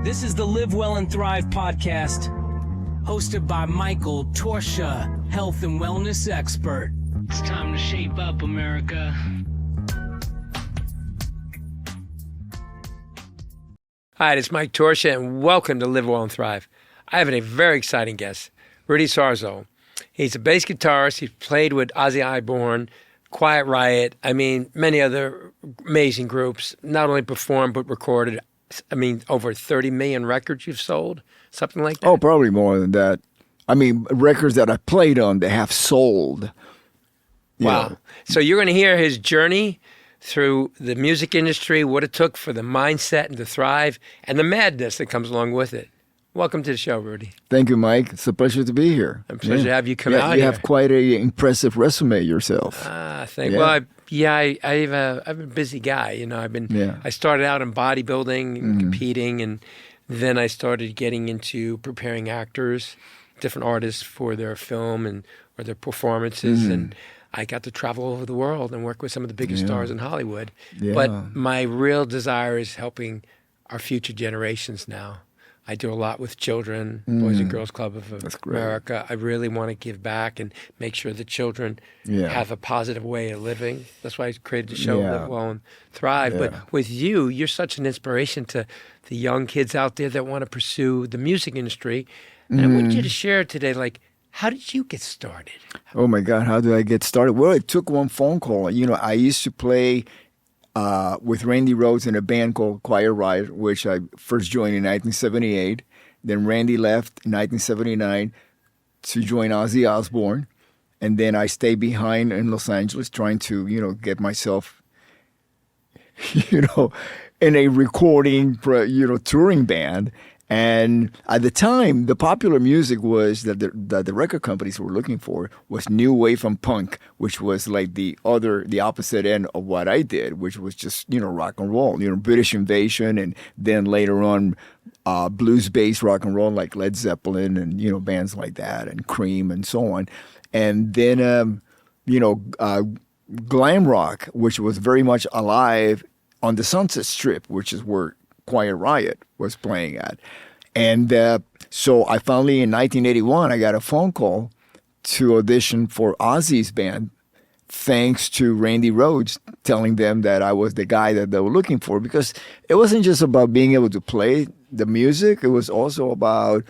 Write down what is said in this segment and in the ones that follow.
This is the Live Well and Thrive podcast, hosted by Torchia, health and wellness expert. It's time to shape up, America. Hi, this is Mike Torchia, and welcome to Live Well and Thrive. I have a very exciting guest, Rudy Sarzo. He's a bass guitarist. He's played with Ozzy Osbourne, Quiet Riot, many other amazing groups, not only performed but recorded. Over 30 million records you've sold, something like that? Oh, probably more than that. Records that I played on, they have sold. Wow. So you're going to hear his journey through the music industry, what it took for the mindset and to thrive, and the madness that comes along with it. Welcome to the show, Rudy. Than't you, Mike. It's a pleasure to be here. A pleasure to have you come out You here. have quite an impressive resume yourself. Thank you. Well, I'm a busy guy. I started out in bodybuilding and competing, and then I started getting into preparing actors, different artists for their film or their performances, and I got to travel all over the world and work with some of the biggest stars in Hollywood. Yeah. But my real desire is helping our future generations now. I do a lot with children, Boys and Girls Club of America. I really want to give back and make sure the children have a positive way of living. That's why I created the show, Live Well and Thrive. Yeah. But with you, you're such an inspiration to the young kids out there that want to pursue the music industry. And I want you to share today, how did you get started? Oh, my God, how did I get started? Well, it took one phone call. I used to play with Randy Rhoads in a band called Quiet Riot, which I first joined in 1978. Then Randy left in 1979 to join Ozzy Osbourne. And then I stayed behind in Los Angeles trying to, get myself, in a recording, touring band. And at the time, the popular music was that the record companies were looking for was new wave and punk, which was like the opposite end of what I did, which was just, rock and roll, British Invasion, and then later on, blues-based rock and roll like Led Zeppelin and, bands like that, and Cream and so on. And then, glam rock, which was very much alive on the Sunset Strip, which is where Quiet Riot was playing at. And so I finally, in 1981, I got a phone call to audition for Ozzy's band, thanks to Randy Rhoads telling them that I was the guy that they were looking for, because it wasn't just about being able to play the music, it was also about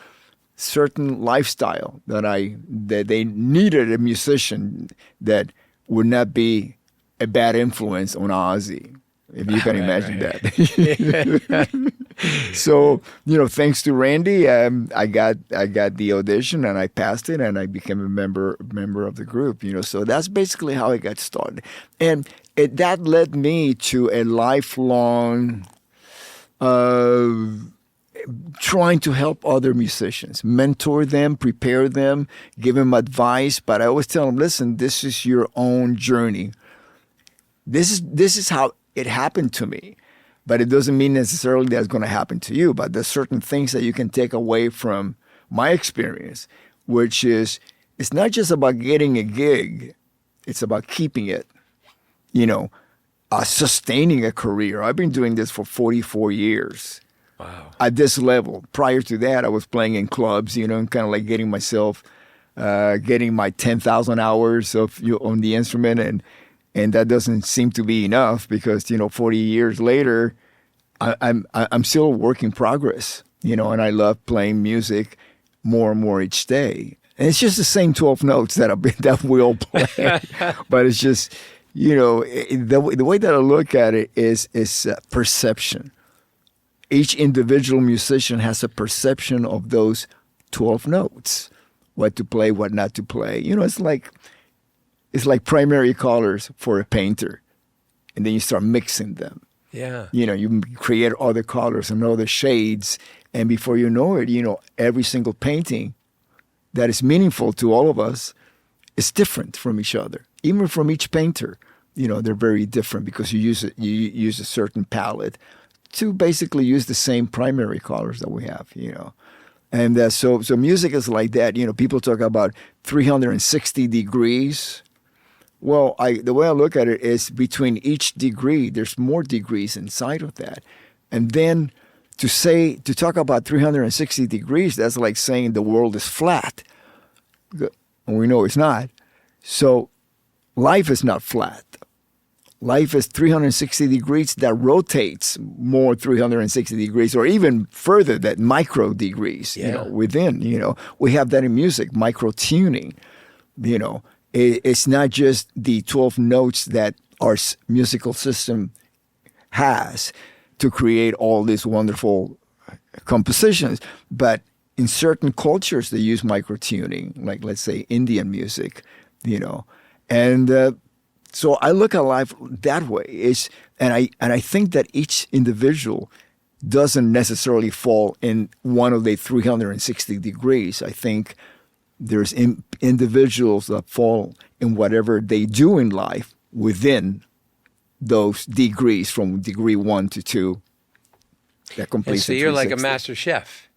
certain lifestyle that they needed a musician that would not be a bad influence on Ozzy. If you can imagine that. So, thanks to Randy, I got the audition and I passed it and I became a member of the group. So that's basically how I got started, and that led me to a lifelong trying to help other musicians, mentor them, prepare them, give them advice. But I always tell them, listen, this is your own journey. This is how it happened to me, but it doesn't mean necessarily that's going to happen to you. But there's certain things that you can take away from my experience, which is it's not just about getting a gig. It's about keeping it, sustaining a career. I've been doing this for 44 years. Wow. At this level. Prior to that, I was playing in clubs, and kind of like getting myself, getting my 10,000 hours on the instrument, and that doesn't seem to be enough because 40 years later, I'm still a work in progress. And I love playing music more and more each day. And it's just the same 12 notes that we all play, but it's just the way that I look at it is perception. Each individual musician has a perception of those 12 notes, what to play, what not to play. It's like primary colors for a painter, and then you start mixing them. Yeah. You create other colors and other shades, and before you know it, every single painting that is meaningful to all of us is different from each other, even from each painter. They're very different because you use a certain palette to basically use the same primary colors that we have. And so music is like that. People talk about 360 degrees. Well, the way I look at it is between each degree, there's more degrees inside of that. And then to talk about 360 degrees, that's like saying the world is flat. And we know it's not. So life is not flat. Life is 360 degrees that rotates more 360 degrees, or even further, that micro degrees, within, We have that in music, micro tuning, It's not just the 12 notes that our musical system has to create all these wonderful compositions, but in certain cultures, they use micro tuning, like, let's say, Indian music, and so I look at life that way. And I think that each individual doesn't necessarily fall in one of the 360 degrees. I think there's individuals that fall in whatever they do in life within those degrees, from degree 1 to 2. That completes. And so you're like a master chef.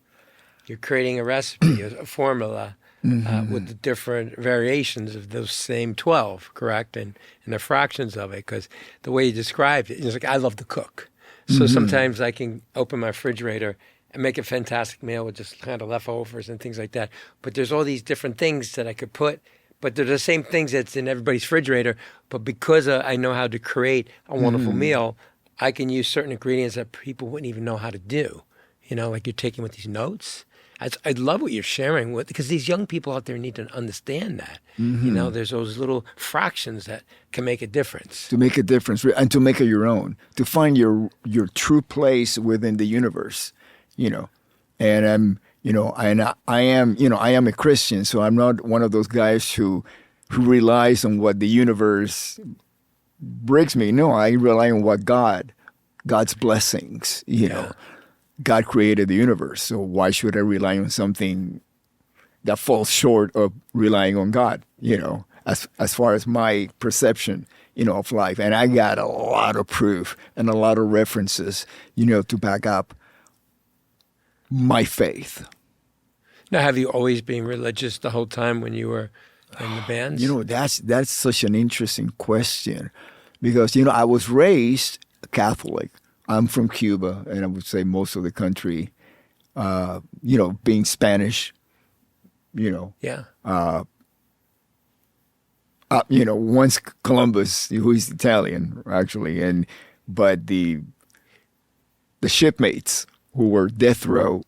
You're creating a recipe, a formula. With the different variations of those same 12, correct? And the fractions of it, because the way you described it, it's like, I love to cook. So sometimes I can open my refrigerator and make a fantastic meal with just kind of leftovers and things like that. But there's all these different things that I could put, but they're the same things that's in everybody's refrigerator. But because I know how to create a wonderful meal, I can use certain ingredients that people wouldn't even know how to do. Like you're taking with these notes. I love what you're sharing with, because these young people out there need to understand that. There's those little fractions that can make a difference. To make a difference, and to make it your own, to find your true place within the universe, And I am a Christian, so I'm not one of those guys who relies on what the universe brings me. No, I rely on what God's blessings, God created the universe, so why should I rely on something that falls short of relying on God, as far as my perception, of life. And I got a lot of proof and a lot of references, to back up my faith. Now, have you always been religious the whole time when you were in the bands? That's such an interesting question, because, I was raised Catholic. I'm from Cuba, and I would say most of the country, being Spanish, Yeah. Once Columbus, who is Italian, actually, but the shipmates who were death row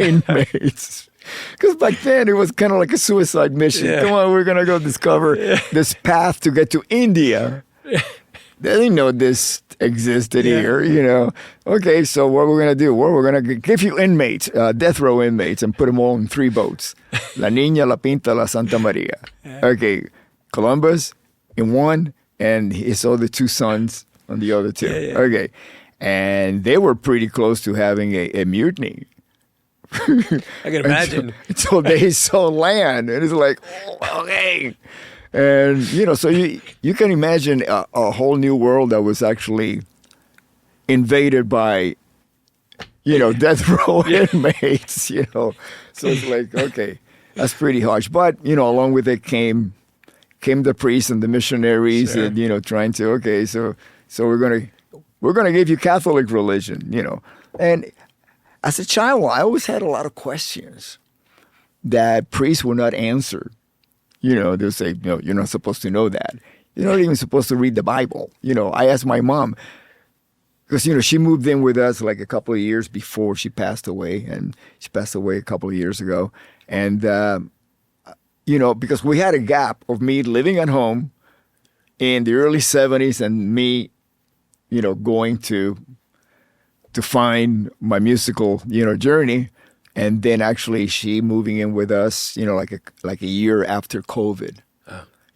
inmates. Because back then it was kind of like a suicide mission. Yeah. Come on, we're going to go discover this path to get to India. They didn't know this existed here, Okay, so what we're going to do? Well, we're going to give you inmates, death row inmates, and put them all in 3 boats. La Niña, La Pinta, La Santa Maria. Okay, Columbus in one, and his other 2 sons on the other 2. Yeah. Okay, and they were pretty close to having a mutiny. I can imagine. So they saw land, and it's like, okay. And, so you can imagine a whole new world that was actually invaded by, death row inmates, So it's like, okay, that's pretty harsh. But, along with it came the priests and the missionaries, Sure. and, trying to, okay, so we're going to give you Catholic religion, And as a child, I always had a lot of questions that priests would not answer. They'll say, no, you're not supposed to know that. You're not even supposed to read the Bible. I asked my mom, because, she moved in with us like a couple of years before she passed away, and she passed away a couple of years ago. And, because we had a gap of me living at home in the early 70s and me, going to find my musical, journey. And then actually she moving in with us, like a year after COVID,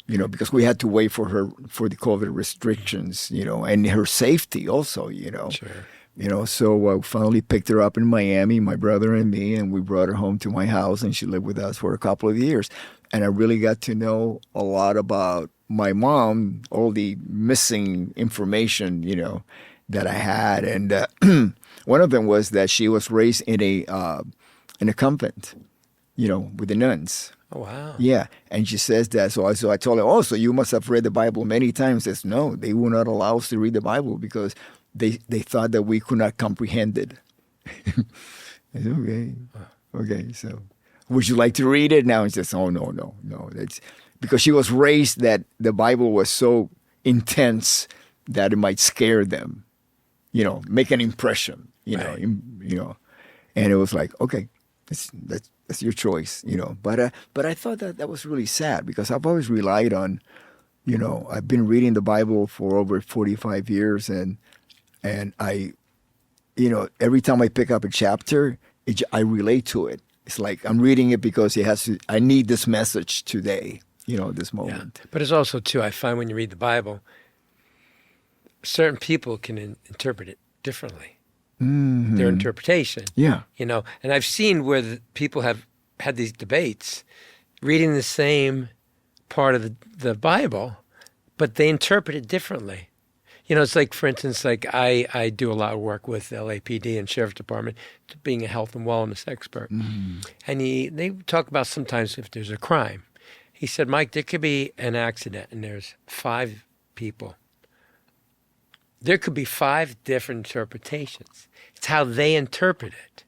because we had to wait for the COVID restrictions, and her safety also, Sure. So I finally picked her up in Miami, my brother and me, and we brought her home to my house, and she lived with us for a couple of years. And I really got to know a lot about my mom, all the missing information, that I had. And one of them was that she was raised in a convent, with the nuns. Oh, wow. Yeah. And she says that. So I told her, oh, so you must have read the Bible many times. She says, no, they would not allow us to read the Bible because they thought that we could not comprehend it. I said, okay. Okay, so would you like to read it? Now it's just, oh, no. That's because she was raised that the Bible was so intense that it might scare them, make an impression, Right. And it was like, okay, that's your choice, But I thought that was really sad because I've always relied on, I've been reading the Bible for over 45 years, and I, every time I pick up a chapter, I relate to it. It's like I'm reading it because I need this message today, this Yeah. moment. But it's also, too, I find when you read the Bible, certain people can interpret it differently. Mm-hmm. Their interpretation. Yeah. And I've seen where people have had these debates reading the same part of the Bible, but they interpret it differently. It's like, for instance, like I do a lot of work with LAPD and Sheriff's Department, being a health and wellness expert. Mm-hmm. And they talk about sometimes if there's a crime. He said, Mike, there could be an accident and there's 5 people. There could be 5 different interpretations. It's how they interpret it.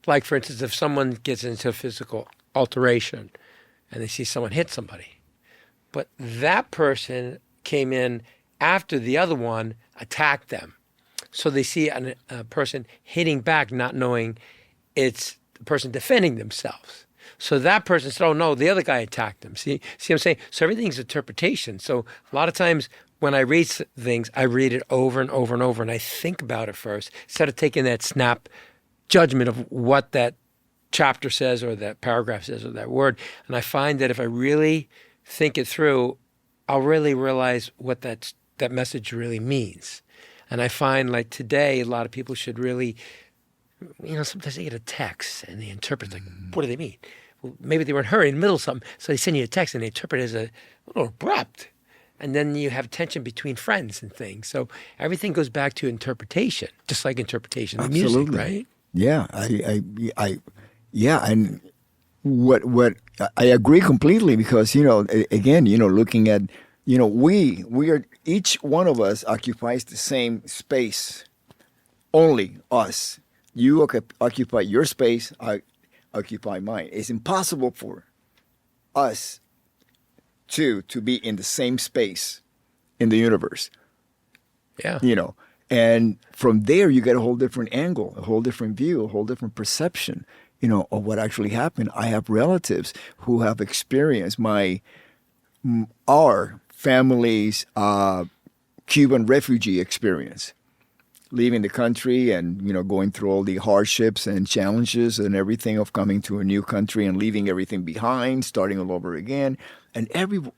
Like, for instance, if someone gets into a physical alteration and they see someone hit somebody, but that person came in after the other one attacked them. So they see a person hitting back, not knowing it's the person defending themselves. So that person said, oh, no, the other guy attacked them. See what I'm saying? So everything's interpretation. So a lot of times when I read things, I read it over and over and over, and I think about it first, instead of taking that snap judgment of what that chapter says or that paragraph says or that word. And I find that if I really think it through, I'll really realize what that message really means. And I find like today, a lot of people should really, sometimes they get a text and they interpret like, what do they mean? Well, maybe they were in a hurry in the middle of something, so they send you a text and they interpret it as a little abrupt. And then you have tension between friends and things. So everything goes back to interpretation, just like interpretation of music, right? Yeah, and what I agree completely because again, looking at we are, each one of us occupies the same space, only us. You occupy your space, I occupy mine. It's impossible for us to be in the same space in the universe. Yeah. And from there you get a whole different angle, a whole different view, a whole different perception, of what actually happened. I have relatives who have experienced our family's Cuban refugee experience, leaving the country and going through all the hardships and challenges and everything of coming to a new country and leaving everything behind, starting all over again. And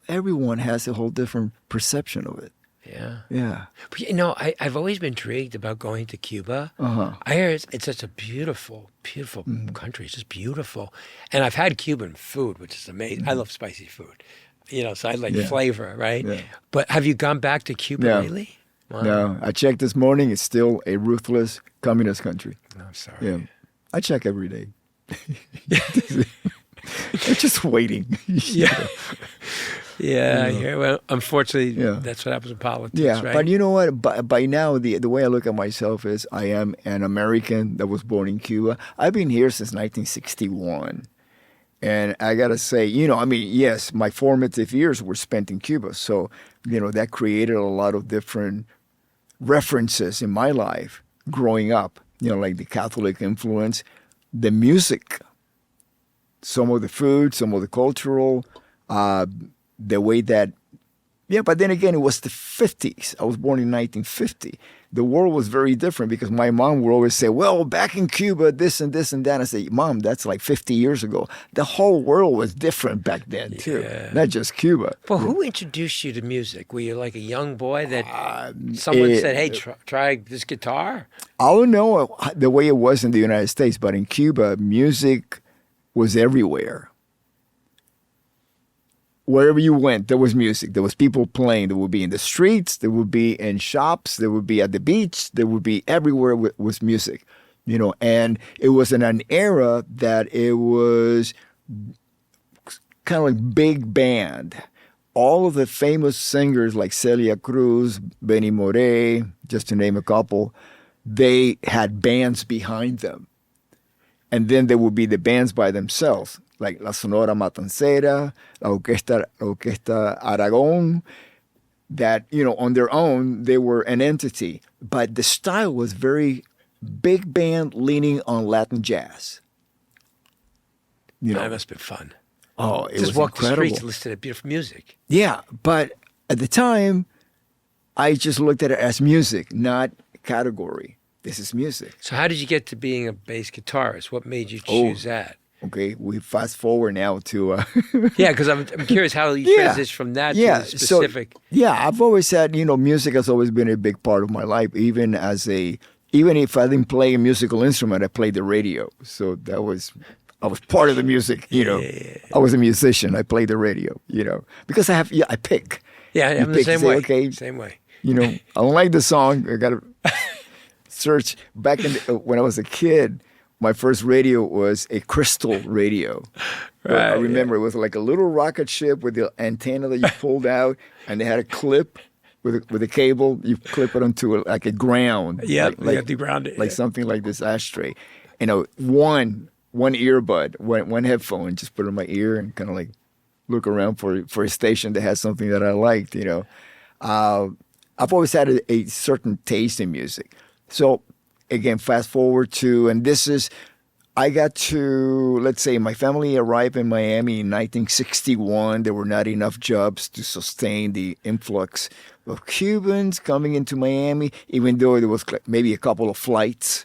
everyone has a whole different perception of it. Yeah. Yeah. But I've always been intrigued about going to Cuba. Uh-huh. I hear it's such a beautiful, beautiful country. It's just beautiful. And I've had Cuban food, which is amazing. I love spicy food. So I like flavor, right? Yeah. But have you gone back to Cuba lately? Wow. No, I checked this morning. It's still a ruthless communist country. I'm sorry. Yeah, I check every day. I'm just waiting. Yeah. Well, unfortunately, that's what happens in politics, Yeah, right? but you know what? By now, the way I look at myself is I am an American that was born in Cuba. I've been here since 1961. And I got to say, yes, my formative years were spent in Cuba. So, that created a lot of different references in my life growing up, like the Catholic influence, the music, some of the food, some of the cultural, the way that, but then again, it was the 50s. I was born in 1950. The world was very different because my mom would always say, well, back in Cuba, this and this and that. I say, Mom, that's like 50 years ago. The whole world was different back then, too, not just Cuba. Well, who introduced you to music? Were you like a young boy that someone said, hey, try this guitar? I don't know the way it was in the United States, but in Cuba, music was everywhere. Wherever you went, there was music. There was people playing. There would be in the streets. There would be in shops. There would be at the beach. There would be everywhere was music, And it was in an era that it was kind of like big band. All of the famous singers like Celia Cruz, Benny Moré, just to name a couple, they had bands behind them. And then there would be the bands by themselves, like La Sonora Matancera, La Orquesta Aragón, that, on their own, they were an entity. But the style was very big band leaning on Latin jazz. That must have been fun. Oh, it Just was walk incredible. the streets and listen to beautiful music. Yeah, but at the time, I just looked at it as music, not category. This is music. So how did you get to being a bass guitarist? What made you choose that? Okay, we fast forward now to... Yeah, because I'm curious how you transitioned from that to the specific... I've always said, music has always been a big part of my life, even if I didn't play a musical instrument, I played the radio. So I was part of the music, I was a musician. I played the radio, because I pick. Yeah, I'm the same way. Okay, same way. I don't like the song. I got to search. Back when I was a kid, my first radio was a crystal radio. Right, I remember it was like a little rocket ship with the antenna that you pulled out, and they had a clip with a cable. You clip it onto a ground. Yeah, like, you have to ground it. Like something like this ashtray. One earbud, one headphone, just put it in my ear and kind of like look around for a station that has something that I liked, I've always had a certain taste in music. So again, fast forward to, and I got to, let's say my family arrived in Miami in 1961. There were not enough jobs to sustain the influx of Cubans coming into Miami, even though there was maybe a couple of flights.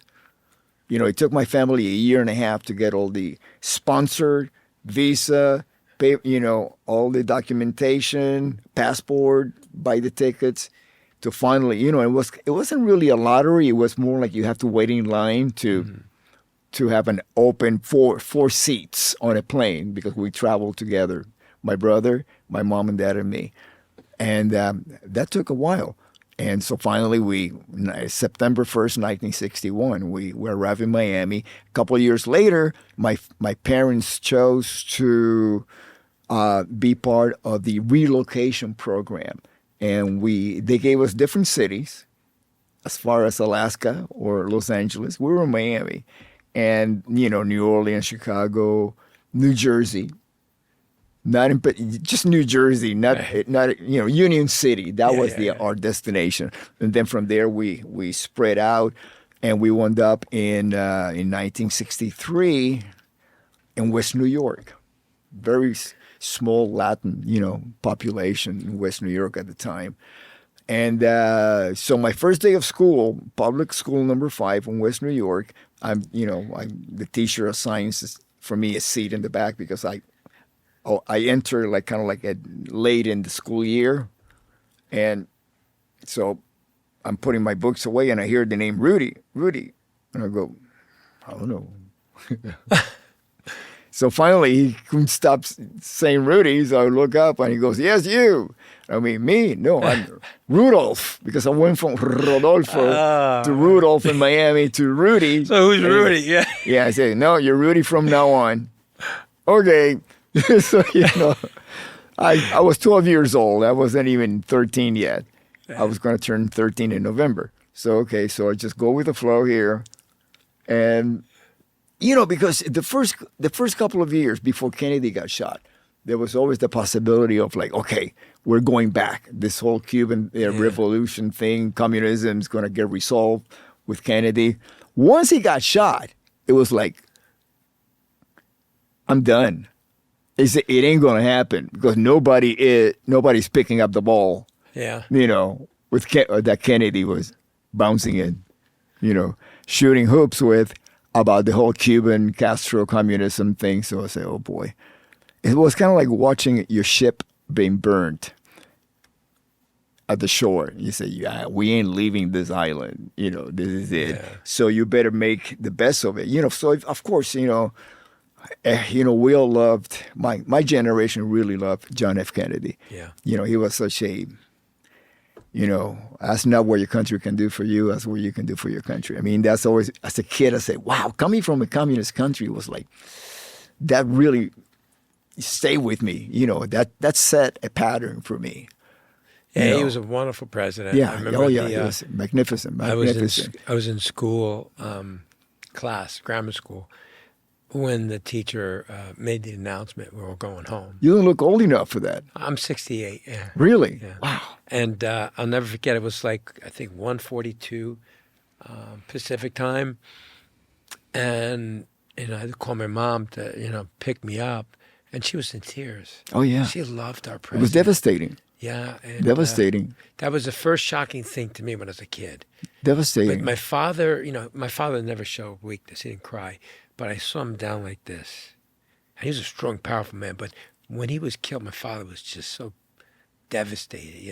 It took my family a year and a half to get all the sponsored visa, pay, all the documentation, passport, buy the tickets, to finally, it wasn't really a lottery. It was more like you have to wait in line to have an open four seats on a plane, because we traveled together, my brother, my mom and dad, and me, and that took a while. And so finally, September 1st, 1961, we arrived in Miami. A couple of years later, my parents chose to be part of the relocation program. And they gave us different cities, as far as Alaska or Los Angeles. We were in Miami. And, New Orleans, Chicago, New Jersey. Just New Jersey, not Union City. That was our destination, and then from there we spread out, and we wound up in 1963 in West New York. Very small Latin, population in West New York at the time, and so my first day of school, public school number 5 in West New York. The teacher assigns for me a seat in the back because I enter late in the school year, and so I'm putting my books away, and I hear the name Rudy, and I go, I don't know. So finally, he couldn't stop saying Rudy, so I look up, and he goes, "Yes, you." I mean, me? No, I'm Rudolph, because I went from Rodolfo to Rudolph in Miami to Rudy. So who's Rudy? Yeah. Yeah, I said, "No, you're Rudy from now on." Okay. So, I was 12 years old. I wasn't even 13 yet. I was going to turn 13 in November. So, okay, so I just go with the flow here. And, because the first couple of years before Kennedy got shot, there was always the possibility of okay, we're going back. This whole Cuban revolution thing, communism is going to get resolved with Kennedy. Once he got shot, it was like, I'm done. It ain't going to happen, because nobody's picking up the ball. Yeah. With that Kennedy was bouncing in, shooting hoops with about the whole Cuban Castro communism thing. So I say, oh boy, it was kind of like watching your ship being burned at the shore. You say, yeah, we ain't leaving this island. This is it. Yeah. So you better make the best of it. So of course, we all loved, my generation really loved John F. Kennedy. Yeah. He was such a, that's not what your country can do for you, that's what you can do for your country. I mean, that's always, as a kid, I say, wow, coming from a communist country was like, that really stayed with me. That set a pattern for me. Yeah, he was a wonderful president. Yeah. I remember He was magnificent. Magnificent. I was in school, class, grammar school, when the teacher made the announcement we were going home. You don't look old enough for that. I'm 68. Yeah. Really? Yeah. Wow. And I'll never forget. It was like I think 1:42 Pacific time, and I had to call my mom to pick me up, and she was in tears. Oh yeah. She loved our It president. was devastating. Yeah. And, Devastating. that was the first shocking thing to me when I was a kid. Devastating. But my father, my father never showed weakness. He didn't cry. But I saw him down like this. And he was a strong, powerful man. But when he was killed, my father was just so devastated,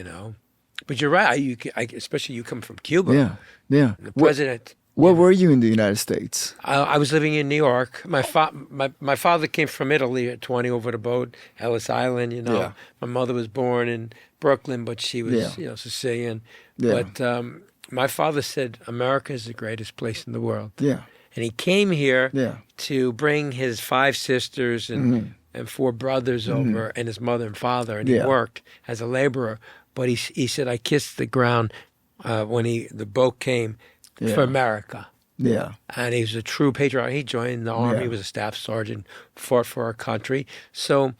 But you're right. Especially you come from Cuba. Yeah. Yeah. The president. Where were you in the United States? I was living in New York. My father came from Italy at 20 over the boat, Ellis Island, Yeah. My mother was born in Brooklyn, but she was, Sicilian. Yeah. But my father said, America is the greatest place in the world. Yeah. And he came here Yeah. to bring his 5 sisters and 4 brothers over, and his mother and father, and he worked as a laborer. But he said, I kissed the ground when the boat came for America. Yeah. And he was a true patriot. He joined the army. Yeah. He was a staff sergeant, fought for our country. So,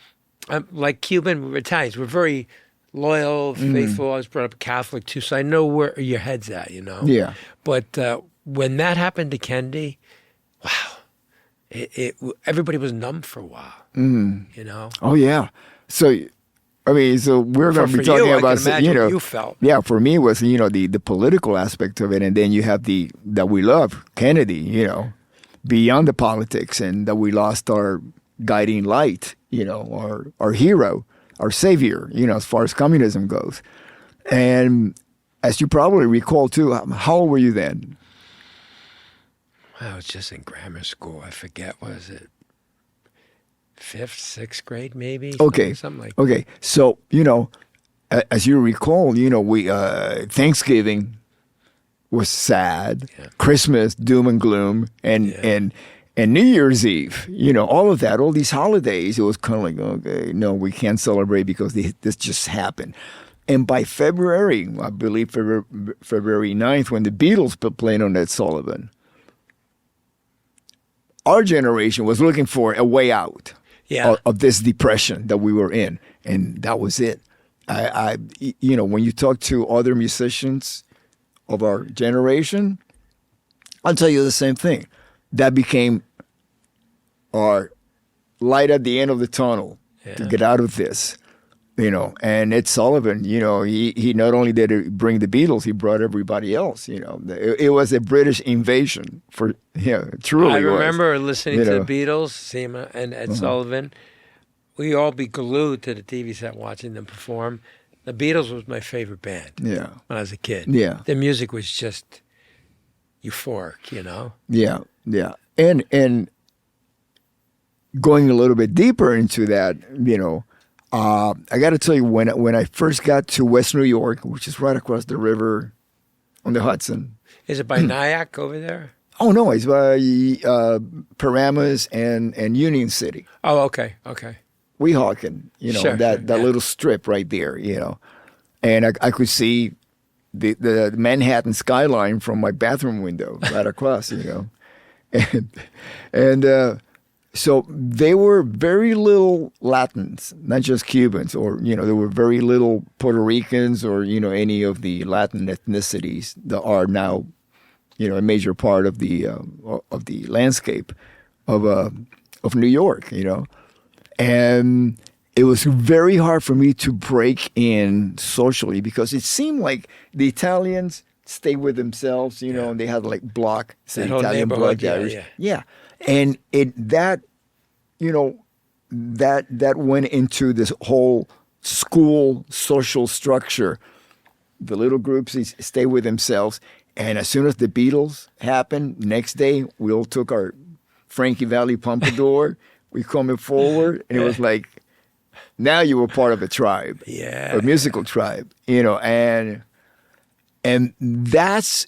like Cuban, we're Italians. We're very loyal, faithful. I was brought up Catholic too, so I know where your head's at, Yeah. But when that happened to Kennedy, wow, everybody was numb for a while, Oh yeah. So, so we're going to be For talking you, about, I can imagine what you felt. Yeah, for me it was, the political aspect of it, and then you have that we love Kennedy, beyond the politics, and that we lost our guiding light, our hero, our savior, as far as communism goes. And as you probably recall too, how old were you then? I was just in grammar school. I forget, was it 5th, 6th grade, maybe? Okay. Something like Okay. So, as you recall, we Thanksgiving was sad, Christmas, doom and gloom, and New Year's Eve, all of that, all these holidays, it was kind of like, okay, no, we can't celebrate because this just happened. And by February, I believe February 9th, when the Beatles played on Ed Sullivan, our generation was looking for a way out of this depression that we were in, and that was it. When you talk to other musicians of our generation, I'll tell you the same thing. That became our light at the end of the tunnel to get out of this. And Ed Sullivan, he not only did he bring the Beatles, he brought everybody else. It was a British invasion truly. I remember listening to the Beatles, Seema and Ed Sullivan. We all be glued to the TV set watching them perform. The Beatles was my favorite band. Yeah. When I was a kid. Yeah. Their music was just euphoric, Yeah, yeah. And going a little bit deeper into that, I got to tell you, when I first got to West New York, which is right across the river on the Hudson. Is it by Nyack over there? Oh, no, it's by Paramus and Union City. Oh, okay. Weehawken, Sure, that little strip right there, And I could see the Manhattan skyline from my bathroom window right across, And so they were very little Latins, not just Cubans, or, there were very little Puerto Ricans or, any of the Latin ethnicities that are now, a major part of the landscape of New York, And it was very hard for me to break in socially because it seemed like the Italians stayed with themselves, and they had like block, say, That whole Italian neighborhood, block. Yeah. And that went into this whole school social structure. The little groups stay with themselves. And as soon as the Beatles happened, next day, we all took our Frankie Valli Pompadour. We coming forward, and it was like, now you were part of a tribe, a musical tribe, and that's,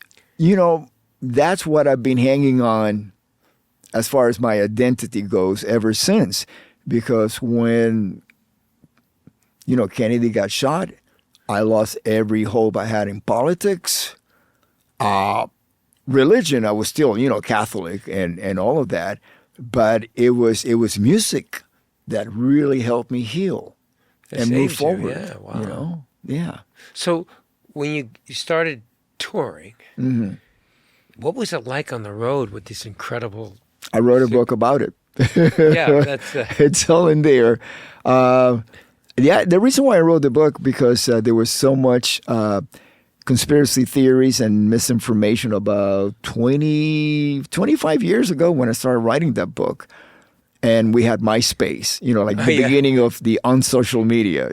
that's what I've been hanging on as far as my identity goes ever since. Because when, Kennedy got shot, I lost every hope I had in politics. Religion, I was still, Catholic and all of that. But it was music that really helped me heal and move forward. Yeah, wow. Yeah. So when you started touring, Mm-hmm. what was it like on the road with this incredible... I wrote a book about it. Yeah, that's... It's all in there. The reason why I wrote the book, because there was so much conspiracy theories and misinformation about 25 years ago when I started writing that book. And we had MySpace, the beginning of the unsocial media,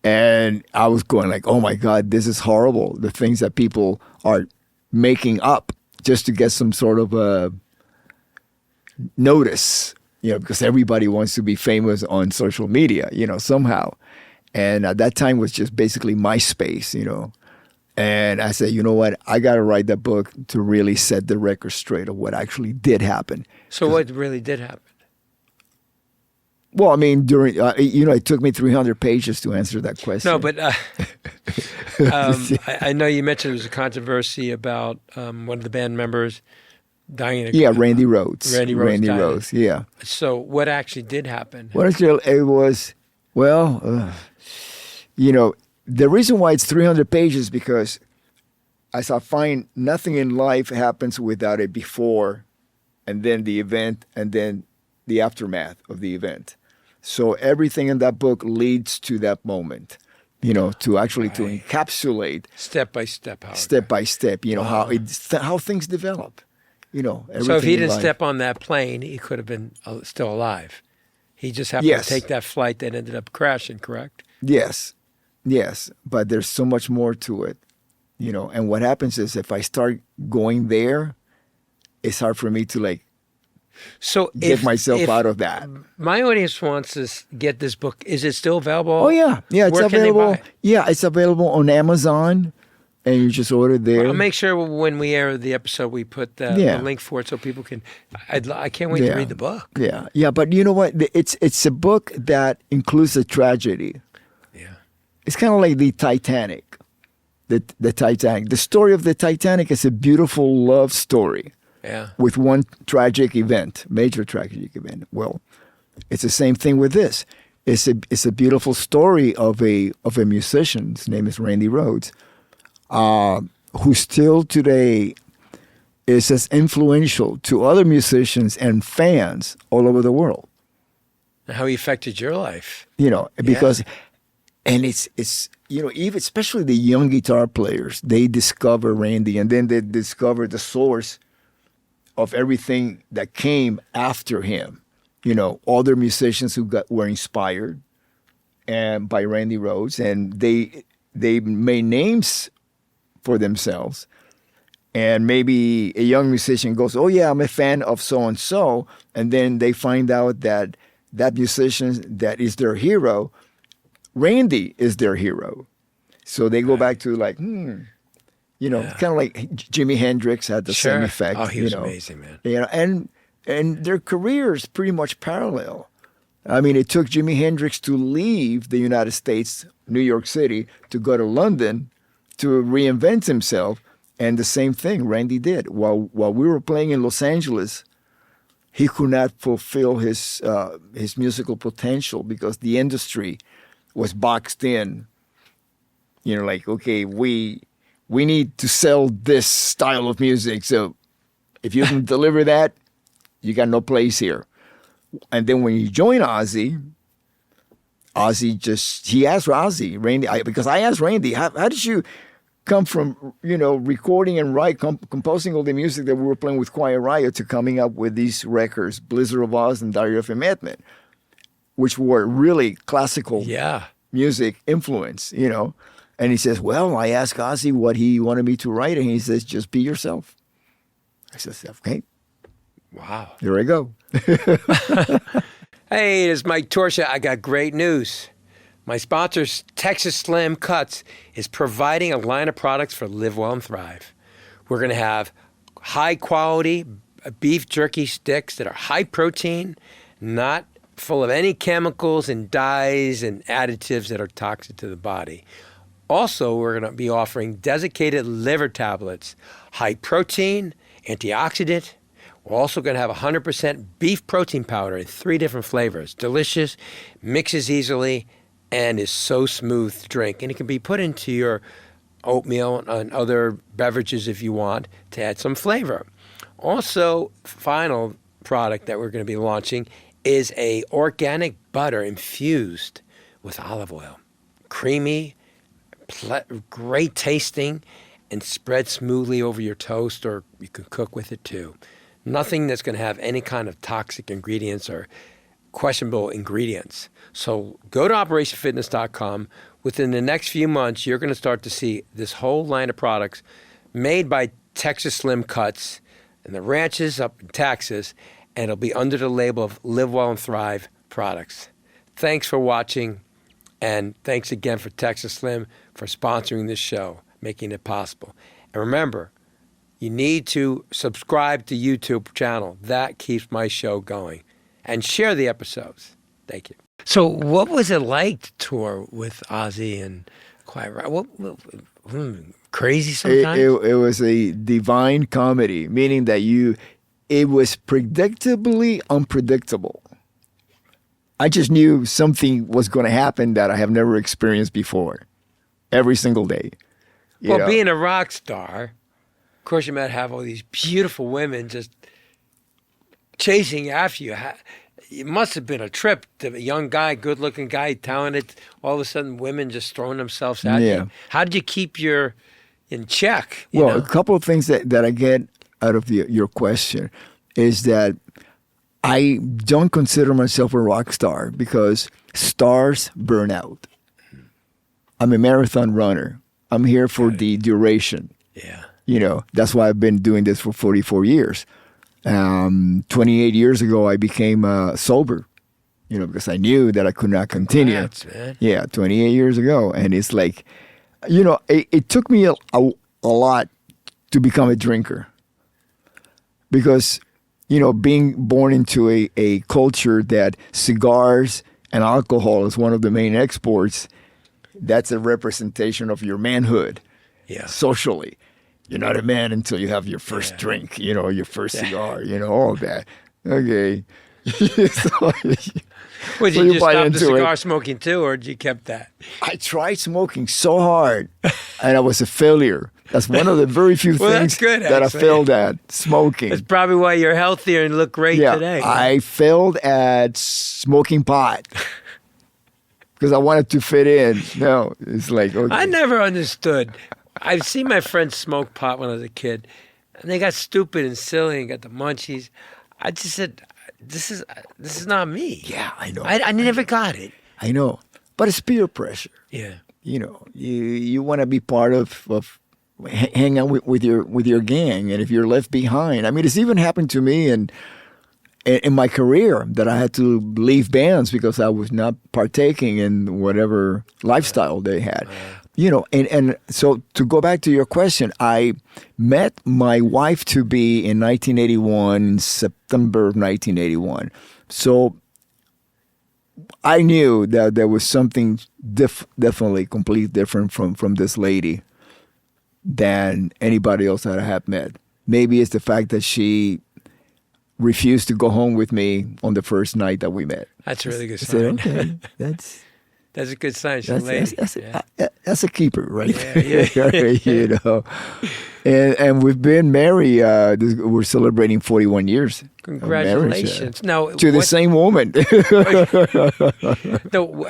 And I was going like, oh my God, this is horrible. The things that people are making up just to get some sort of a notice, because everybody wants to be famous on social media, somehow. And at that time was just basically MySpace, And I said, you know what? I got to write that book to really set the record straight of what actually did happen. So what really did happen? Well, I mean, during it took me 300 pages to answer that question. No, but I know you mentioned there was a controversy about one of the band members dying. Randy Rhoads. Randy Rhoads, yeah. So what actually did happen? What actually, it was, the reason why it's 300 pages because as I find nothing in life happens without a before and then the event and then the aftermath of the event. So everything in that book leads to that moment, to actually to encapsulate step by step, how things develop, So if he didn't step on that plane, he could have been still alive. He just happened to take that flight that ended up crashing, correct? Yes, but there's so much more to it, And what happens is if I start going there, it's hard for me to get myself out of that. My audience wants to get this book. Is it still available? Oh yeah, it's Where available. Can they buy it? Yeah, it's available on Amazon, and you just order it there. I'll make sure when we air the episode, we put the link for it so people can. I can't wait to read the book. Yeah, but you know what? It's a book that includes a tragedy. Yeah, it's kind of like the Titanic. The Titanic. The story of the Titanic is a beautiful love story. Yeah. With one major tragic event. Well, it's the same thing with this. It's a beautiful story of a musician. His name is Randy Rhoads, who still today is as influential to other musicians and fans all over the world. How he affected your life? Because, and it's even especially the young guitar players, they discover Randy, and then they discover the source of everything that came after him, other musicians who were inspired and by Randy Rhoads, and they made names for themselves. And maybe a young musician goes, "Oh yeah, I'm a fan of so and so," and then they find out that musician that is their hero, Randy is their hero. So they go back to kind of like Jimi Hendrix had the same effect. Oh, he was amazing, man. And their careers pretty much parallel. I mean, it took Jimi Hendrix to leave the United States, New York City, to go to London to reinvent himself. And the same thing Randy did. While we were playing in Los Angeles, he could not fulfill his musical potential because the industry was boxed in. Okay, we need to sell this style of music. So if you can deliver that, you got no place here. And then when you join Ozzy he asked Randy, because I asked Randy, how did you come from, recording and composing all the music that we were playing with Quiet Riot to coming up with these records, Blizzard of Oz and Diary of a Madman, which were really classical music influence, And he says, well, I asked Ozzy what he wanted me to write, and he says, just be yourself. I said, okay. Wow. Here I go. Hey, it's Mike Torchia. I got great news. My sponsor, Texas Slam Cuts, is providing a line of products for Live Well and Thrive. We're going to have high-quality beef jerky sticks that are high protein, not full of any chemicals and dyes and additives that are toxic to the body. Also, we're going to be offering desiccated liver tablets, high protein, antioxidant. We're also going to have 100% beef protein powder in 3 different flavors. Delicious, mixes easily, and is so smooth to drink. And it can be put into your oatmeal and other beverages if you want to add some flavor. Also, final product that we're going to be launching is a organic butter infused with olive oil. Creamy, great tasting, and spread smoothly over your toast, or you can cook with it too. Nothing that's going to have any kind of toxic ingredients or questionable ingredients. So go to operationfitness.com. Within the next few months, you're going to start to see this whole line of products made by Texas Slim Cuts and the ranches up in Texas, and it'll be under the label of Live Well and Thrive products. Thanks for watching, and thanks again for Texas Slim for sponsoring this show, making it possible. And remember, you need to subscribe to YouTube channel. That keeps my show going. And share the episodes. Thank you. So what was it like to tour with Ozzy and Quiet Riot? Crazy sometimes? It was a divine comedy, meaning that it was predictably unpredictable. I just knew something was going to happen that I have never experienced before, every single day. Well, being a rock star, of course, you might have all these beautiful women just chasing after you. It must have been a trip to a young guy, good-looking guy, talented. All of a sudden, women just throwing themselves at you. How did you keep in check? A couple of things that I get out of your question is that I don't consider myself a rock star because stars burn out. I'm a marathon runner. I'm here for the duration. Yeah. That's why I've been doing this for 44 years. 28 years ago, I became sober, because I knew that I could not continue. Congrats, man. Yeah, 28 years ago. And it's like, it took me a lot to become a drinker. Because, being born into a culture that cigars and alcohol is one of the main exports, that's a representation of your manhood socially. You're not a man until you have your first drink, your first cigar, all that. Okay. Well, did you stop the cigar smoking too, or did you keep that? I tried smoking so hard, and I was a failure. That's one of the very few things that I failed at, smoking. That's probably why you're healthier and look great today. I failed at smoking pot because I wanted to fit in. No, it's like, okay. I never understood. I've seen my friends smoke pot when I was a kid, and they got stupid and silly and got the munchies. I just said, this is not me. Yeah, I know. I never got it. I know. But it's peer pressure. Yeah. You want to be part of hang out with your gang, and if you're left behind. I mean, it's even happened to me in my career that I had to leave bands because I was not partaking in whatever lifestyle they had. And so to go back to your question, I met my wife to be in 1981, September of 1981. So I knew that there was something definitely completely different from this lady than anybody else that I have met. Maybe it's the fact that she refused to go home with me on the first night that we met. That's a really good sign. I said, okay, that's a good sign. She's a lady. That's a keeper, right? Yeah. And we've been married. We're celebrating 41 years. Congratulations! Now to the same woman.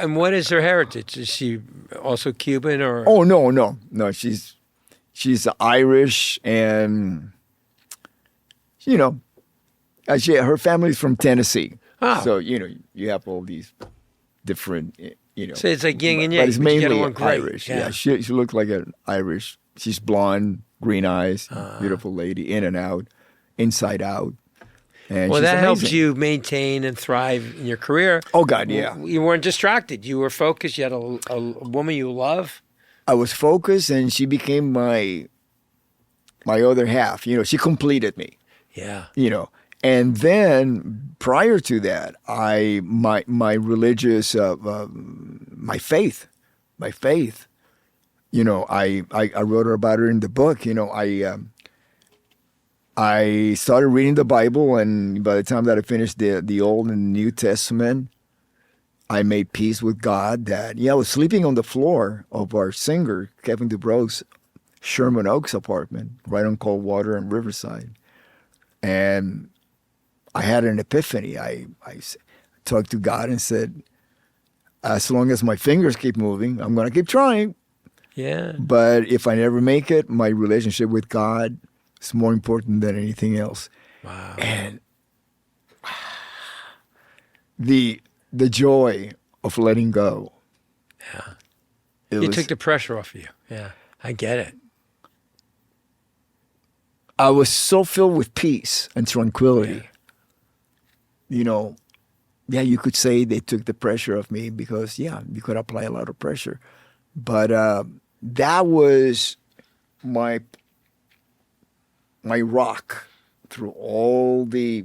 And what is her heritage? Is she also Cuban or? Oh no. She's Irish, and her family's from Tennessee. Oh. So you have all these different. So it's like yin and yang. But it's mainly great. Irish. Yeah, she looks like an Irish. She's blonde, green eyes, beautiful lady, in and out, inside out. And well, that amazing. helps you maintain and thrive in your career. Oh, God, yeah. You weren't distracted. You were focused. You had a woman you love. I was focused, and she became my other half. She completed me. Yeah. And then prior to that, my religious, my faith, I wrote about it in the book. I started reading the Bible, and by the time that I finished the Old and New Testament, I made peace with God that, I was sleeping on the floor of our singer, Kevin DuBro's Sherman Oaks apartment, right on Coldwater and Riverside. And I had an epiphany. I talked to God and said, as long as my fingers keep moving, I'm going to keep trying. Yeah. But if I never make it, my relationship with God is more important than anything else. Wow. And the joy of letting go. Yeah. You took the pressure off of you. Yeah. I get it. I was so filled with peace and tranquility. Yeah. You could say they took the pressure off me because, you could apply a lot of pressure. But that was my rock through all the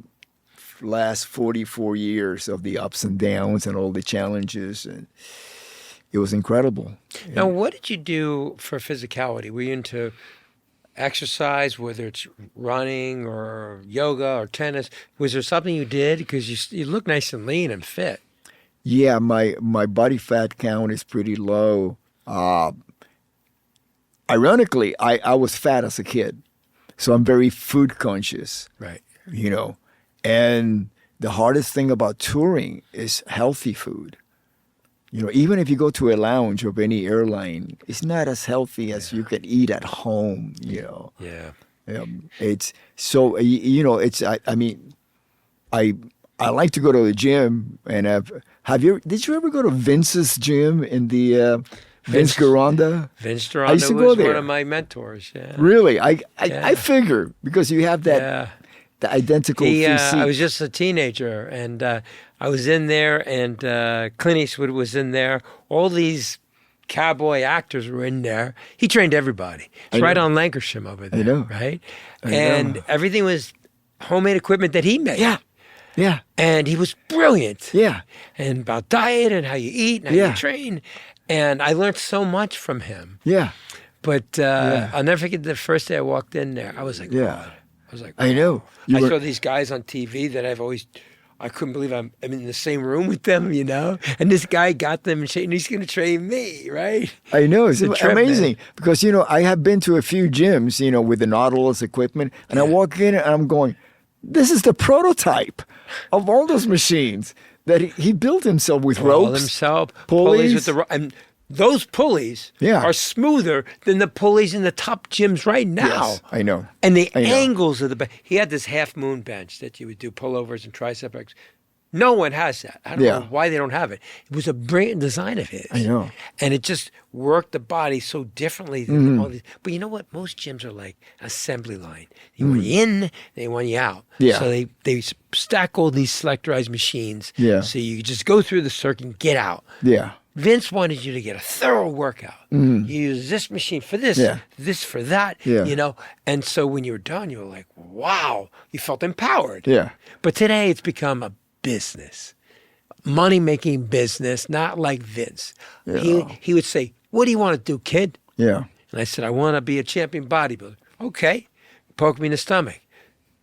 last 44 years of the ups and downs and all the challenges. And it was incredible. Now, what did you do for physicality? Were you into exercise, whether it's running or yoga or tennis? Was there something you did? Because you look nice and lean and fit. Yeah, my body fat count is pretty low. Ironically, I was fat as a kid, so I'm very food conscious. Right. And the hardest thing about touring is healthy food. Even if you go to a lounge of any airline, it's not as healthy as you can eat at home. Yeah. It's so I like to go to the gym, and did you ever go to Vince's gym in the Vince Garanda? Vince I Garanda used to was go there. one of my mentors. Yeah. Really? I figure because you have that the identical physique. I was just a teenager, and I was in there, and Clint Eastwood was in there. All these cowboy actors were in there. He trained everybody. It's right on Lancashire over there. I know. Right? And everything was homemade equipment that he made. Yeah. Yeah. And he was brilliant. Yeah. And about diet and how you eat and how you train. And I learned so much from him. Yeah. But I'll never forget the first day I walked in there. I was like, God. I was like, I know. I saw these guys on TV that I couldn't believe I'm in the same room with them, And this guy got them and he's going to train me, right? I know. It's amazing man. because, I have been to a few gyms, with the Nautilus equipment, and I walk in and I'm going, this is the prototype of all those machines that he built himself with ropes. Pulleys with and those pulleys are smoother than the pulleys in the top gyms right now. Yes, I know. And the angles of he had this half moon bench that you would do pullovers and tricep exercises. No one has that. I don't know why they don't have it. It was a brilliant design of his. I know. And it just worked the body so differently than all these. But you know what? Most gyms are like assembly line. They want you in, they want you out. Yeah. So they stack all these selectorized machines. Yeah. So you just go through the circuit and get out. Yeah. Vince wanted you to get a thorough workout. You use this machine for this, this for that, And so when you were done, you were like, wow, you felt empowered. Yeah. But today it's become a business, money-making business, not like Vince. Yeah. He would say, what do you want to do, kid? Yeah. And I said, I want to be a champion bodybuilder. Okay. Poke me in the stomach.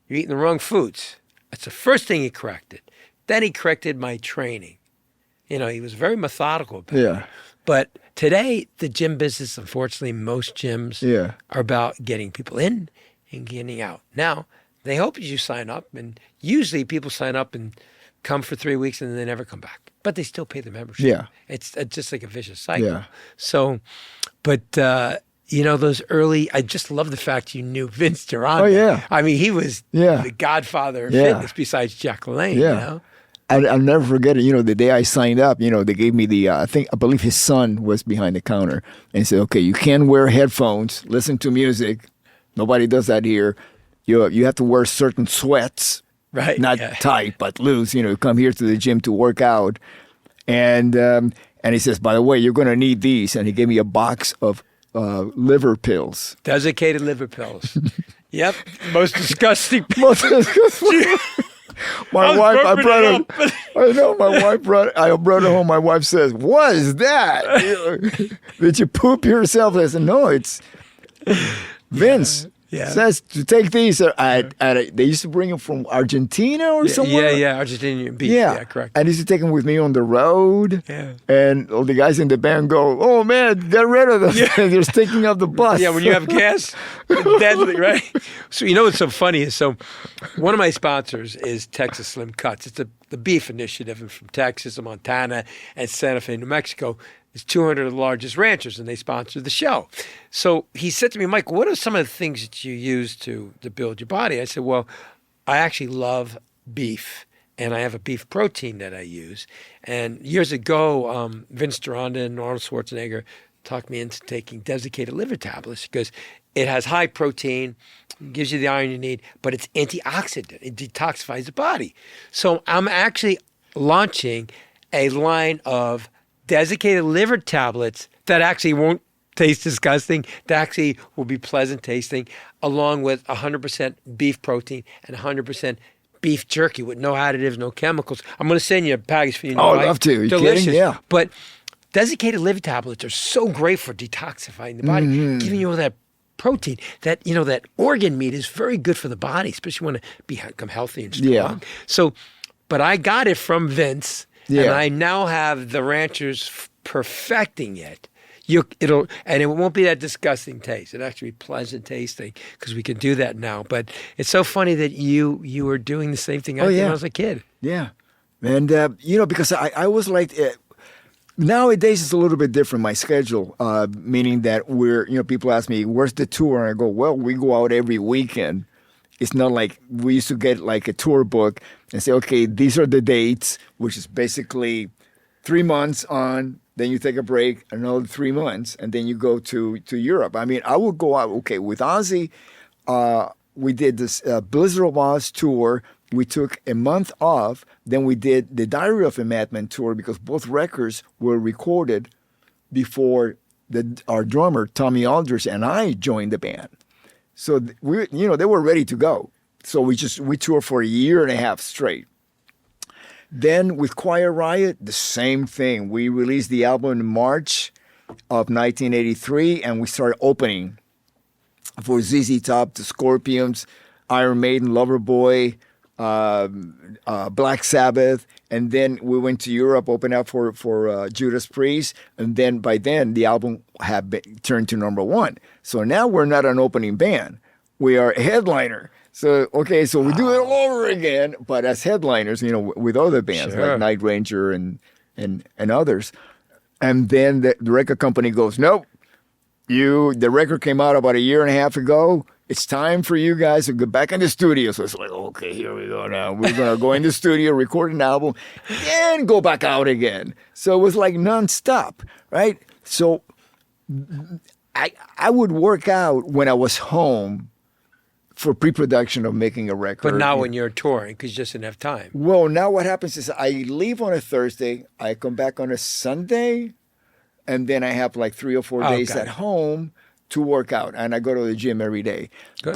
You're eating the wrong foods. That's the first thing he corrected. Then he corrected my training. He was very methodical about it. But today, the gym business, unfortunately, most gyms are about getting people in and getting out. Now, they hope you sign up, and usually people sign up and come for 3 weeks and then they never come back. But they still pay the membership. Yeah. It's just like a vicious cycle. Yeah. So, but, those early, I just love the fact you knew Vince Durant. Oh, yeah. I mean, he was the godfather of fitness besides Jack LaLanne, I'll never forget it. The day I signed up, they gave me I believe his son was behind the counter and he said, okay, you can wear headphones, listen to music. Nobody does that here. You have to wear certain sweats, right? Not tight, but loose, come here to the gym to work out. And he says, by the way, you're going to need these. And he gave me a box of liver pills. Desiccated liver pills. Yep. Most disgusting. My wife, I know my wife I brought it home. My wife says, "What is that? Did you poop yourself?" I said, "No, it's Vince." Yeah. Says to take these. They used to bring them from Argentina or somewhere. Yeah, Argentinian beef. Yeah. Yeah, correct. And he used to take them with me on the road. Yeah. And all the guys in the band go, "Oh man, get rid of them. They're sticking up the bus." Yeah, when you have gas, it's deadly, right? So you know what's so funny is one of my sponsors is Texas Slim Cuts. It's the beef initiative from Texas, Montana, and Santa Fe, New Mexico. It's 200 of the largest ranchers, and they sponsor the show. So he said to me, "Mike, what are some of the things that you use to build your body?" I said, "Well, I actually love beef, and I have a beef protein that I use." And years ago, Vince Duranda and Arnold Schwarzenegger talked me into taking desiccated liver tablets because it has high protein, gives you the iron you need, but it's antioxidant. It detoxifies the body. So I'm actually launching a line of desiccated liver tablets that actually won't taste disgusting, that actually will be pleasant tasting, along with 100% beef protein and 100% beef jerky with no additives, no chemicals. I'm going to send you a package for you. Oh, I'd love to. You delicious. kidding? Yeah. But desiccated liver tablets are so great for detoxifying the body, giving you all that protein. That that organ meat is very good for the body, especially when you want to become healthy and strong. Yeah. So, but I got it from Vince. Yeah. And I now have the ranchers perfecting it. It won't be that disgusting taste. It'll actually be pleasant tasting because we can do that now. But it's so funny that you were doing the same thing I did when I was a kid. Yeah. And, because I was like, nowadays it's a little bit different, my schedule, meaning that people ask me, "Where's the tour?" And I go, "Well, we go out every weekend." It's not like we used to get like a tour book and say, "Okay, these are the dates," which is basically 3 months on, then you take a break, another 3 months, and then you go to Europe. I mean, I would go out, with Ozzy, we did this Blizzard of Oz tour. We took a month off. Then we did the Diary of a Madman tour because both records were recorded before our drummer, Tommy Aldridge, and I joined the band. So they were ready to go. So we toured for a year and a half straight. Then with Quiet Riot, the same thing. We released the album in March of 1983, and we started opening for ZZ Top, the Scorpions, Iron Maiden, Loverboy, Black Sabbath, and then we went to Europe, opened up for Judas Priest, and then by then the album had turned to #1. So now we're not an opening band; we are a headliner. So so we do it all over again, but as headliners, with other bands like Night Ranger and others. And then the record company goes, "Nope, the record came out about a year and a half ago. It's time for you guys to go back in the studio." So it's like, okay, here we go now. We're going to go in the studio, record an album, then go back out again. So it was like nonstop, right? So I would work out when I was home for pre-production of making a record. But now when you're touring, because you just didn't have time. Well, now what happens is I leave on a Thursday, I come back on a Sunday, and then I have like 3 or 4 days at home to work out, and I go to the gym every day. Good.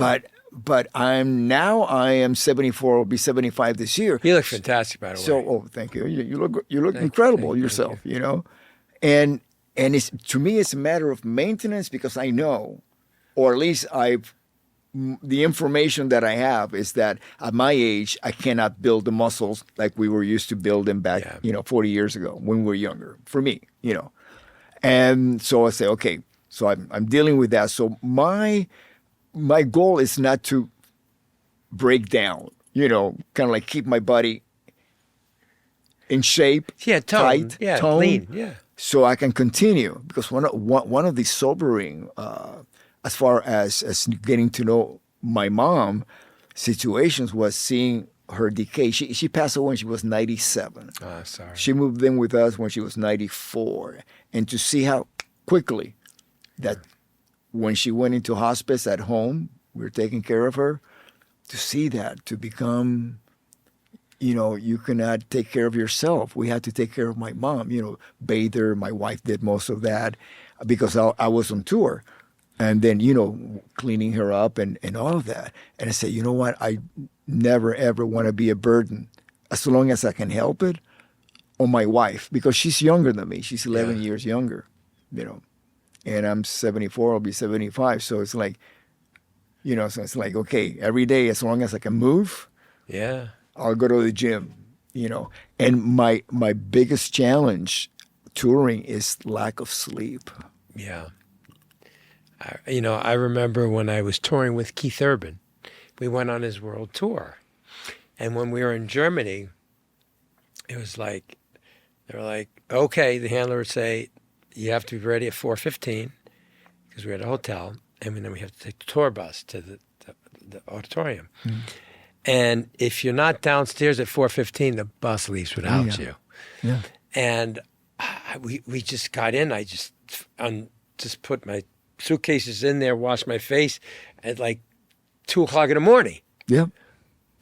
But I am 74. I'll be 75 this year. You look fantastic, by the way. So, thank you. You look incredible yourself. And to me it's a matter of maintenance because I know, or at least the information that I have is that at my age I cannot build the muscles like we were used to building back 40 years ago when we were younger. For me, and so I say okay. So I'm dealing with that. So my goal is not to break down, kind of like keep my body in shape, tight, tone, lean, so I can continue. Because one of the sobering, as far as getting to know my mom situations was seeing her decay. She passed away when she was 97. Oh, sorry. She moved in with us when she was 94, and to see how quickly that when she went into hospice at home, we were taking care of her, to see that, to become, you cannot take care of yourself. We had to take care of my mom, bathe her. My wife did most of that because I was on tour. And then, cleaning her up and all of that. And I said, you know what? I never, ever want to be a burden. As long as I can help it, on my wife because she's younger than me. She's 11 years younger, and I'm 74. I'll be 75. So it's like, so it's like, okay, every day, as long as I can move, I'll go to the gym, And my biggest challenge touring is lack of sleep. Yeah. I remember when I was touring with Keith Urban, we went on his world tour. And when we were in Germany, it was like, they were like, okay, the handler would say, you have to be ready at 4:15 because we're at a hotel. And then we have to take the tour bus to the auditorium. Mm. And if you're not downstairs at 4:15, the bus leaves without you. Yeah. And we just got in. I just put my suitcases in there, washed my face at like 2 o'clock in the morning. Yeah.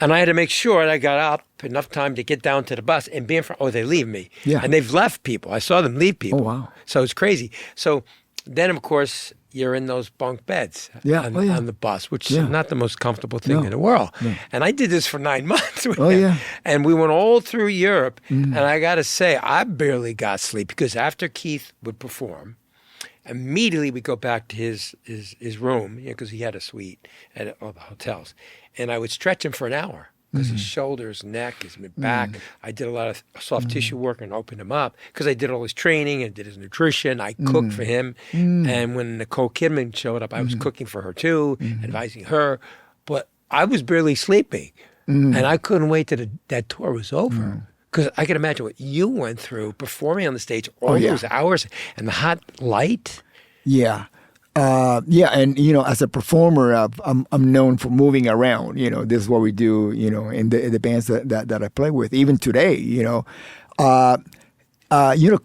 And I had to make sure that I got up enough time to get down to the bus and be in front. Oh, they leave me. Yeah. And they've left people. I saw them leave people. Oh, wow. So it's crazy. So then, of course, you're in those bunk beds on the bus, which is not the most comfortable thing in the world. No. And I did this for 9 months with him. Yeah. And we went all through Europe. Mm. And I got to say, I barely got sleep because after Keith would perform, immediately we go back to his room because he had a suite at all the hotels. And I would stretch him for an hour because his shoulders, neck, his back. I did a lot of soft tissue work and opened him up because I did all his training and did his nutrition. I cooked for him. And when Nicole Kidman showed up, I was cooking for her too, advising her. But I was barely sleeping. And I couldn't wait till that tour was over. Because I can imagine what you went through performing on the stage all those hours and the hot light. Yeah. And as a performer, I'm known for moving around. This is what we do. In the bands that I play with, even today.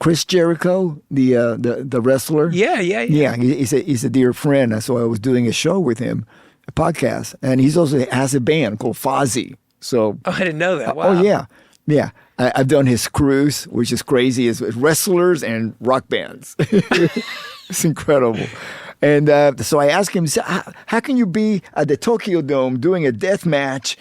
Chris Jericho, the wrestler. Yeah. He's a dear friend. So I was doing a show with him, a podcast, and he's also has a band called Fozzy. So I didn't know that. Wow. Yeah. I've done his cruise, which is crazy. It's wrestlers and rock bands. It's incredible. And so I asked him, how can you be at the Tokyo Dome doing a death match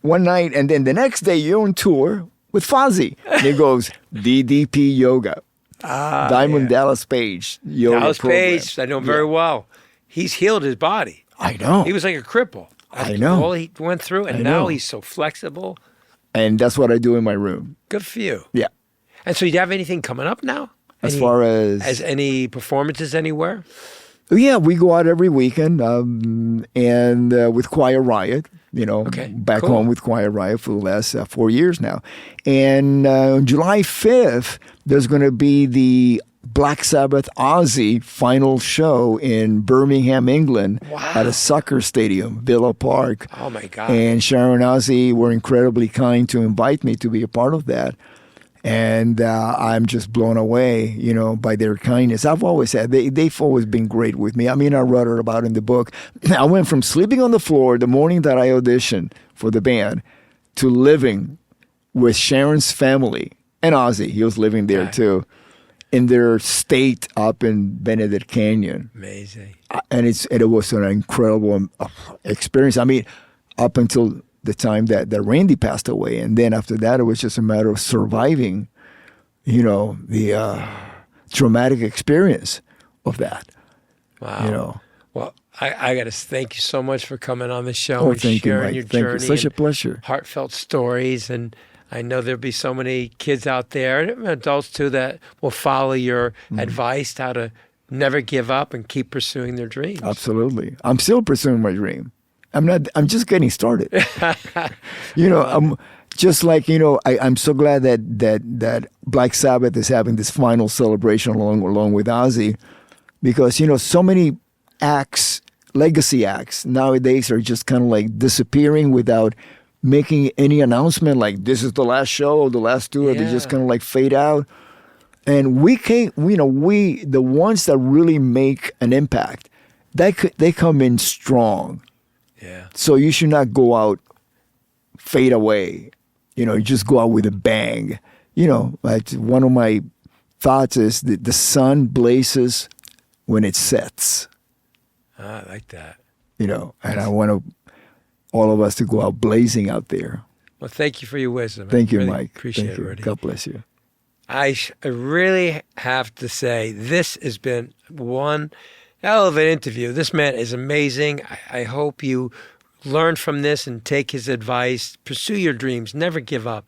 one night and then the next day you're on tour with Fozzy? And he goes, DDP Yoga. Diamond Dallas Page yoga Dallas program. Page, I know him very well. He's healed his body. I know. He was like a cripple. I know. All he went through, and now he's so flexible. And that's what I do in my room. Good for you. Yeah. And so you have anything coming up now? As far as any performances anywhere? Yeah, we go out every weekend, and with Quiet Riot, back home with Quiet Riot for the last 4 years now. And on July 5th, there's going to be the Black Sabbath Ozzy final show in Birmingham, England, at a soccer stadium, Villa Park. Oh, my God. And Sharon Ozzy were incredibly kind to invite me to be a part of that. And I'm just blown away, by their kindness. I've always said they've always been great with me. I mean, I wrote it about in the book. I went from sleeping on the floor the morning that I auditioned for the band to living with Sharon's family and Ozzy. He was living there too, in their state up in Benedict Canyon. Amazing. And it was an incredible experience. I mean, up until the time that Randy passed away. And then after that, it was just a matter of surviving, the traumatic experience of that. Wow. Well, I got to thank you so much for coming on the show and sharing your journey. Thank you. Such a pleasure. Heartfelt stories. And I know there'll be so many kids out there, and adults too, that will follow your advice how to never give up and keep pursuing their dreams. Absolutely. I'm still pursuing my dream. I'm just getting started. I'm just like, I'm so glad that Black Sabbath is having this final celebration along with Ozzy, because, so many acts, legacy acts nowadays are just kind of like disappearing without making any announcement like this is the last show or the last tour. They just kind of like fade out. And we can't, the ones that really make an impact, they come in strong. Yeah. So you should not go out, fade away. You just go out with a bang. Like one of my thoughts is that the sun blazes when it sets. I like that. And I want all of us to go out blazing out there. Well, thank you for your wisdom. Thank you, really Mike. Appreciate Thank it, you. Rudy. God bless you. I really have to say this has been one hell of an interview. This man is amazing. I hope you learn from this and take his advice. Pursue your dreams. Never give up.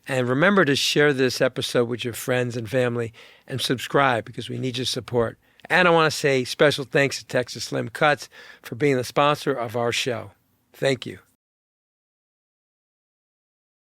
And remember to share this episode with your friends and family and subscribe because we need your support. And I want to say special thanks to Texas Slim Cuts for being the sponsor of our show. Thank you.